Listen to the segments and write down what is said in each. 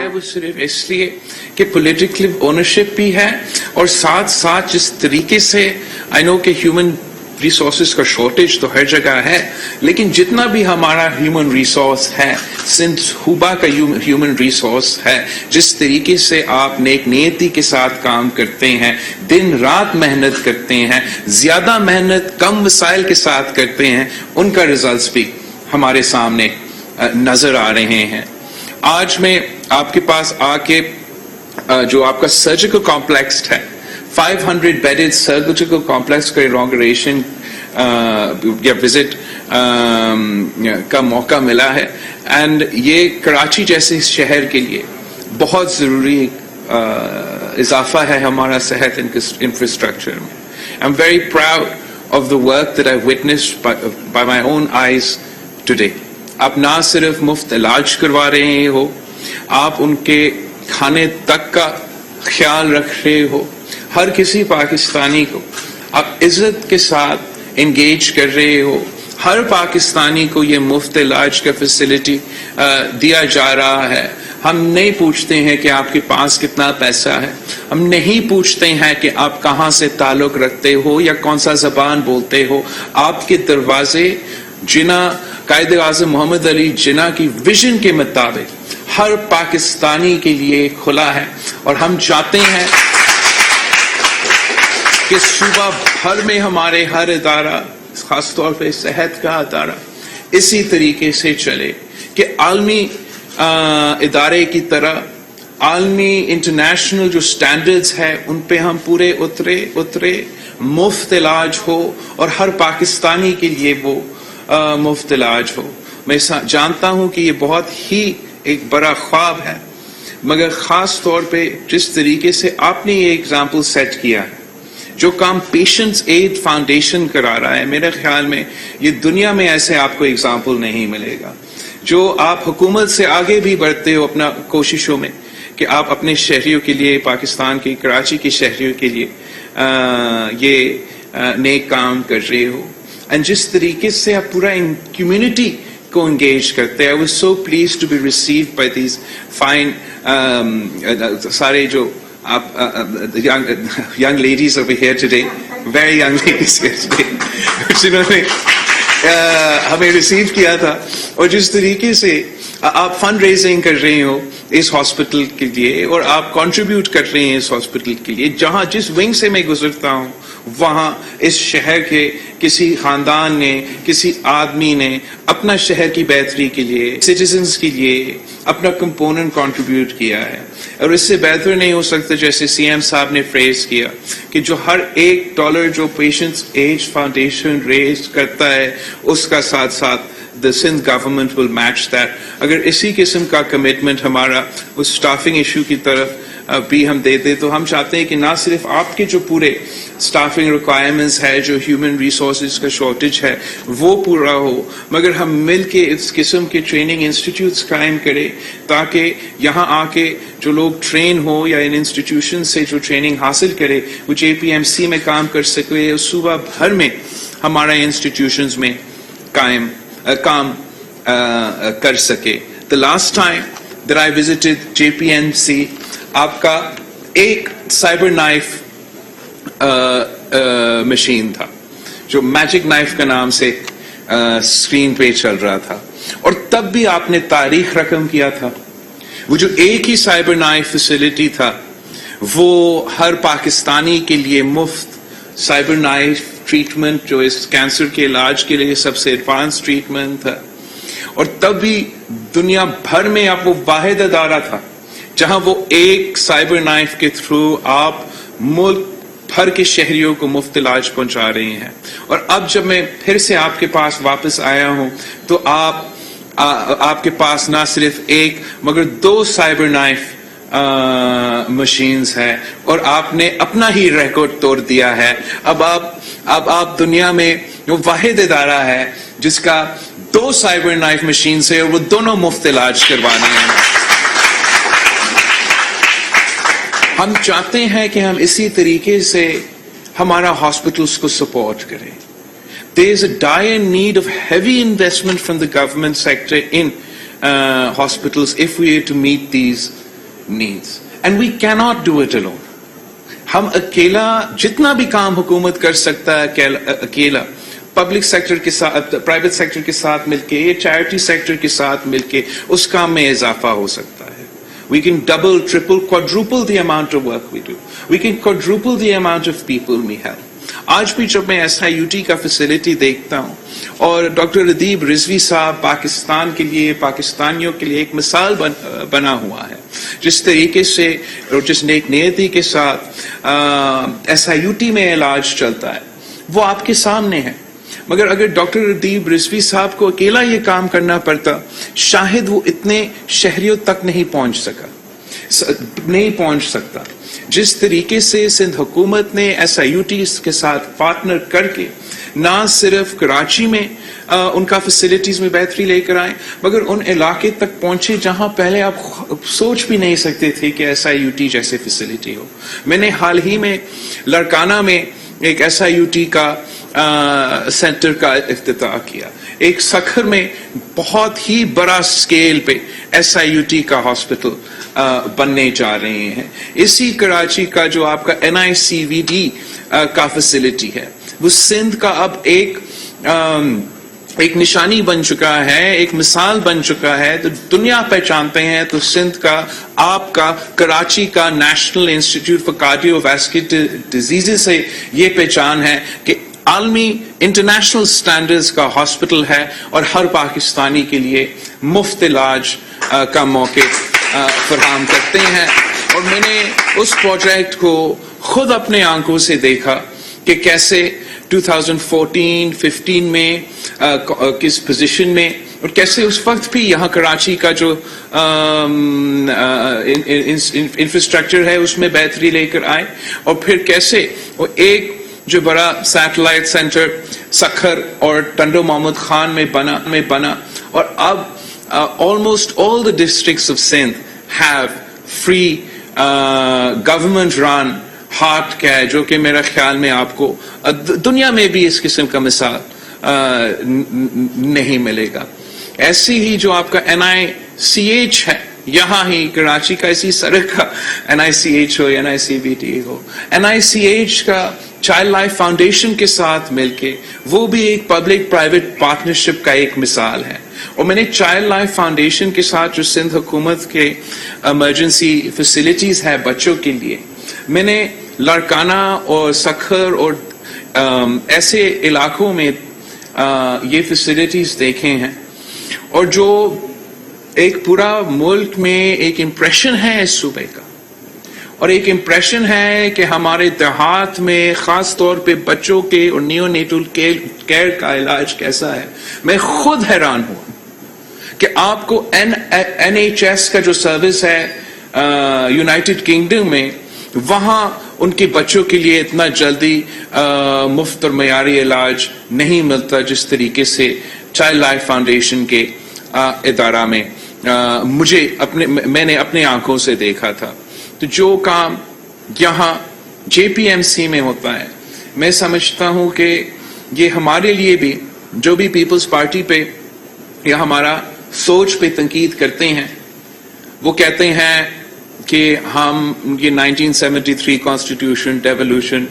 ہے وہ صرف اس لیے کہ پولیٹیکل اونرشپ بھی ہے اور ساتھ ساتھ جس طریقے سے آئی نو کہ ہیومن ریسورسز کا شارٹیج تو ہر جگہ ہے، لیکن جتنا بھی ہمارا ہیومن ریسورس ہے، سندھ صوبہ کا ہیومن ریسورس ہے، جس طریقے سے آپ نیک نیتی کے ساتھ کام کرتے ہیں، دن رات محنت کرتے ہیں، زیادہ محنت کم وسائل کے ساتھ کرتے ہیں، ان کا ریزلٹس بھی ہمارے سامنے نظر آ رہے ہیں۔ آج میں آپ کے پاس آ کے جو آپ کا سرجیکل کمپلیکس ہے، 500 بیڈڈ سرجیکل کمپلیکس کا انوگریشن یا وزٹ کا موقع ملا ہے، اینڈ یہ کراچی جیسے شہر کے لیے بہت ضروری اضافہ ہے ہمارا صحت انفراسٹرکچر میں۔ I am very proud of the work that I witnessed by my own eyes today. آپ نہ صرف مفت علاج کروا رہے ہو، آپ ان کے کھانے تک کا خیال رکھ رہے ہو، ہر کسی پاکستانی کو آپ عزت کے ساتھ انگیج کر رہے ہو، ہر پاکستانی کو یہ مفت علاج کا فیسلٹی دیا جا رہا ہے۔ ہم نہیں پوچھتے ہیں کہ آپ کے پاس کتنا پیسہ ہے، ہم نہیں پوچھتے ہیں کہ آپ کہاں سے تعلق رکھتے ہو یا کون سا زبان بولتے ہو۔ آپ کے دروازے جناح قائد اعظم محمد علی جناح کی ویژن کے مطابق ہر پاکستانی کے لیے کھلا ہے، اور ہم چاہتے ہیں کہ صوبہ بھر میں ہمارے ہر ادارہ، خاص طور پہ صحت کا ادارہ، اسی طریقے سے چلے کہ عالمی ادارے کی طرح عالمی انٹرنیشنل جو سٹینڈرڈز ہے ان پہ ہم پورے اترے، مفت علاج ہو اور ہر پاکستانی کے لیے وہ مفت علاج ہو۔ میں جانتا ہوں کہ یہ بہت ہی ایک بڑا خواب ہے، مگر خاص طور پہ جس طریقے سے آپ نے یہ اگزامپل سیٹ کیا ہے، جو کام پیشنٹس ایڈ فاؤنڈیشن کرا رہا ہے، میرے خیال میں یہ دنیا میں ایسے آپ کو اگزامپل نہیں ملے گا۔ جو آپ حکومت سے آگے بھی بڑھتے ہو اپنا کوششوں میں کہ آپ اپنے شہریوں کے لیے، پاکستان کے کراچی کے شہریوں کے لیے یہ نیک کام کر رہے ہو، اینڈ جس طریقے سے آپ پورا کمیونٹی کو انگیج کرتے ہیں۔ I was so pleased to be received by these fine سارے جو young ladies over here today, very young ladies here today, جنہوں نے ہمیں ریسیو کیا تھا، اور جس طریقے سے آپ فنڈ ریزنگ کر رہے ہو اس ہاسپٹل کے لیے اور آپ کنٹریبیوٹ کر رہے ہیں اس ہاسپٹل کے لیے۔ جس ونگ سے میں گزرتا ہوں وہاں اس شہر کے کسی خاندان نے، کسی آدمی نے اپنا شہر کی بہتری کے لیے، سٹیزنز کے لیے اپنا کمپوننٹ کنٹریبیوٹ کیا ہے، اور اس سے بہتر نہیں ہو سکتا جیسے سی ایم صاحب نے فریز کیا کہ جو ہر $1 جو پیشنٹس ایج فاؤنڈیشن ریز کرتا ہے اس کا ساتھ ساتھ the Sindh government will match that۔ اگر اسی قسم کا کمٹمنٹ ہمارا اس سٹافنگ ایشو کی طرف بھی ہم دے دیں تو ہم چاہتے ہیں کہ نہ صرف آپ کے جو پورے سٹافنگ ریکوائرمنٹس ہے، جو ہیومن ریسورسز کا شارٹیج ہے وہ پورا ہو، مگر ہم مل کے اس قسم کے ٹریننگ انسٹیٹیوٹس قائم کریں تاکہ یہاں آ کے جو لوگ ٹرین ہو یا ان انسٹیٹیوشن سے جو ٹریننگ حاصل کرے وہ JPMC میں کام کر سکے، صوبہ بھر میں ہمارا انسٹیٹیوشنز میں کام کر سکے۔ The last time that I visited JPMC آپ کا ایک سائبر نائف مشین تھا جو میجک نائف کا نام سے اسکرین پہ چل رہا تھا، اور تب بھی آپ نے تاریخ رقم کیا تھا۔ وہ جو ایک ہی سائبر نائف فیسلٹی تھا وہ ہر پاکستانی کے لیے مفت سائبر نائف ٹریٹمنٹ، جو اس کینسر کے علاج کے لیے سب سے ایڈوانس ٹریٹمنٹ تھا، اور تب بھی دنیا بھر میں آپ وہ واحد ادارہ تھا جہاں وہ ایک سائبر نائف کے تھرو آپ ملک بھر کے شہریوں کو مفت علاج پہنچا رہے ہیں۔ اور اب جب میں پھر سے آپ کے پاس واپس آیا ہوں تو آپ کے پاس نہ صرف ایک مگر 2 سائبر نائف مشینز ہے، اور آپ نے اپنا ہی ریکارڈ توڑ دیا ہے۔ اب آپ دنیا میں وہ واحد ادارہ ہے جس کا 2 سائبر نائف مشینز ہے اور وہ دونوں مفت علاج کروانے ہیں۔ ہم چاہتے ہیں کہ ہم اسی طریقے سے ہمارا ہاسپٹلس کو سپورٹ کریں۔ There is a dire need of heavy investment from the government sector in hospitals if we are to meet these needs. And we cannot do it alone. ہم اکیلا جتنا بھی کام حکومت کر سکتا ہے اکیلا پبلک سیکٹر کے ساتھ پرائیویٹ سیکٹر کے ساتھ مل کے چیریٹی سیکٹر کے ساتھ مل کے اس کام میں اضافہ ہو سکتا ہے. We can double, triple, quadruple the amount of work we do. We can quadruple the amount of people we help. آج بھی جب میں SIUT کا فیسلٹی دیکھتا ہوں اور ڈاکٹر ادیب رضوی صاحب پاکستان کے لیے پاکستانیوں کے لیے ایک مثال بنا ہوا ہے جس طریقے سے اور جس نیک نیتی کے ساتھ SIUT میں علاج چلتا ہے وہ آپ کے سامنے ہے. مگر اگر ڈاکٹر ادیب رضوی صاحب کو اکیلا یہ کام کرنا پڑتا شاید وہ اتنے شہریوں تک نہیں پہنچ سکتا. جس طریقے سے سندھ حکومت نے SIUT کے ساتھ پارٹنر کر کے نہ صرف کراچی میں ان کا فیسلٹیز میں بہتری لے کر آئے مگر ان علاقے تک پہنچے جہاں پہلے آپ سوچ بھی نہیں سکتے تھے کہ SIUT جیسے فیسلٹی ہو. میں نے حال ہی میں لڑکانہ میں ایک SIUT کا سینٹر کا افتتاح کیا. ایک سکھر میں بہت ہی بڑا سکیل پہ SIUT کا ہاسپٹل بننے جا رہے ہیں. اسی کراچی کا جو آپ کا NICVD کا فیسلٹی ہے وہ سندھ کا اب ایک نشانی بن چکا ہے, ایک مثال بن چکا ہے. تو دنیا پہچانتے ہیں تو سندھ کا آپ کا کراچی کا national institute for cardio vascular diseases سے یہ پہچان ہے کہ عالمی انٹرنیشنل سٹینڈرڈز کا ہاسپٹل ہے اور ہر پاکستانی کے لیے مفت علاج کا موقع فراہم کرتے ہیں. اور میں نے اس پروجیکٹ کو خود اپنے آنکھوں سے دیکھا کہ کیسے 2014-15 میں کس پوزیشن میں اور کیسے اس وقت بھی یہاں کراچی کا جو انفراسٹرکچر ہے اس میں بہتری لے کر آئے اور پھر کیسے وہ ایک جو بڑا سیٹلائٹ سینٹر سکھر اور ٹنڈو محمد خان میں بنا اور اب almost all the districts of Sindh have free government run heart care جو کہ میرا خیال میں آپ کو دنیا میں بھی اس قسم کا مثال نہیں ملے گا. ایسی ہی جو آپ کا NICH ہے یہاں ہی کراچی کا اسی سڑک کا NICH ہو یا NICVD ہو, NICH کا چائلڈ لائف فاؤنڈیشن کے ساتھ مل کے وہ بھی ایک پبلک پرائیویٹ پارٹنرشپ کا ایک مثال ہے. اور میں نے چائلڈ لائف فاؤنڈیشن کے ساتھ جو سندھ حکومت کے ایمرجنسی فیسلٹیز ہے بچوں کے لیے, میں نے لڑکانہ اور سکھر اور ایسے علاقوں میں یہ فیسلٹیز دیکھے ہیں اور جو ایک پورا ملک میں ایک امپریشن ہے اس صوبے کا اور ایک امپریشن ہے کہ ہمارے دیہات میں خاص طور پہ بچوں کے اور نیو نیٹل کیئر کا علاج کیسا ہے. میں خود حیران ہوں کہ آپ کو NHS کا جو سروس ہے یونائٹڈ کنگڈم میں وہاں ان کے بچوں کے لیے اتنا جلدی مفت اور معیاری علاج نہیں ملتا جس طریقے سے چائلڈ لائف فاؤنڈیشن کے ادارہ میں میں نے اپنے آنکھوں سے دیکھا تھا. تو جو کام یہاں JPMC میں ہوتا ہے میں سمجھتا ہوں کہ یہ ہمارے لیے بھی جو بھی پیپلز پارٹی پہ یا ہمارا سوچ پہ تنقید کرتے ہیں وہ کہتے ہیں کہ ہم یہ 1973 کانسٹیٹیوشن ڈیولوشن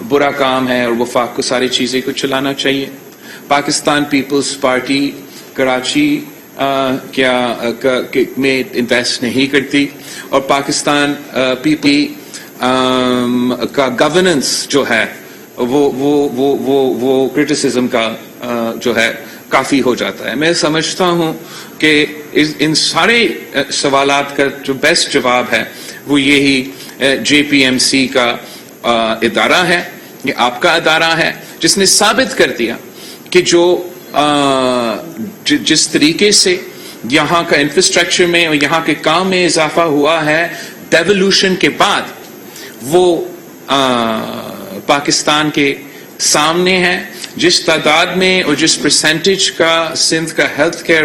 برا کام ہے اور وفاق کو ساری چیزیں کو چلانا چاہیے. پاکستان پیپلز پارٹی کراچی میں انویسٹ نہیں کرتی اور پاکستان کا گورننس جو ہے وہ کرٹیسزم کا جو ہے کافی ہو جاتا ہے. میں سمجھتا ہوں کہ ان سارے سوالات کا جو بیسٹ جواب ہے وہ یہی JPMC کا ادارہ ہے, یہ آپ کا ادارہ ہے جس نے ثابت کر دیا کہ جس طریقے سے یہاں کا انفراسٹرکچر میں اور یہاں کے کام میں اضافہ ہوا ہے ڈیولوشن کے بعد وہ پاکستان کے سامنے ہے. جس تعداد میں اور جس پرسنٹیج کا سندھ کا ہیلتھ کیئر